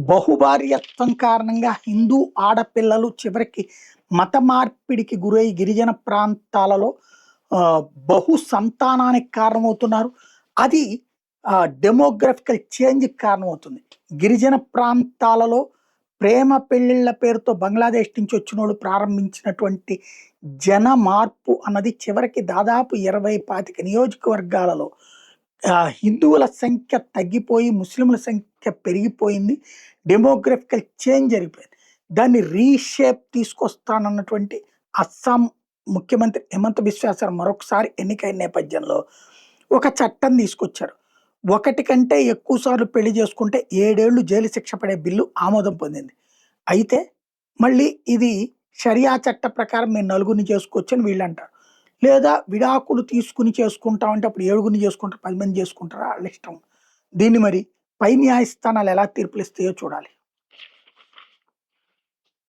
బహుభార్యత్వం కారణంగా హిందూ ఆడపిల్లలు చివరికి మత మార్పిడికి గురై గిరిజన ప్రాంతాలలో ఆ, బహు సంతానానికి కారణమవుతున్నారు. అది డెమోగ్రఫికల్ చేంజ్కి కారణమవుతుంది. గిరిజన ప్రాంతాలలో ప్రేమ పెళ్లిళ్ల పేరుతో బంగ్లాదేశ్ నుంచి వచ్చిన వాళ్ళు ప్రారంభించినటువంటి జన మార్పు అన్నది చివరికి దాదాపు 20-25 నియోజకవర్గాలలో హిందువుల సంఖ్య తగ్గిపోయి ముస్లింల సంఖ్య పెరిగిపోయింది. డెమోగ్రఫికల్ చేంజ్ జరిగిపోయింది. దాన్ని రీషేప్ తీసుకొస్తానన్నటువంటి అస్సాం ముఖ్యమంత్రి హిమంత బిశ్వ మరొకసారి ఎన్నికైన నేపథ్యంలో ఒక చట్టం తీసుకొచ్చారు. ఒకటి కంటే ఎక్కువ సార్లు పెళ్లి చేసుకుంటే 7 ఏళ్లు జైలు శిక్ష పడే బిల్లు ఆమోదం పొందింది. అయితే మళ్ళీ ఇది షరియా చట్ట ప్రకారం మేము నలుగురిని చేసుకోవచ్చు అని వీళ్ళు అంటారు. లేదా విడాకులు తీసుకుని చేసుకుంటామంటే అప్పుడు 7గురిని చేసుకుంటారు, 10 మంది చేసుకుంటారా వాళ్ళ ఇష్టం. దీన్ని మరి పై న్యాయస్థానాలు ఎలా తీర్పులు ఇస్తాయో చూడాలి.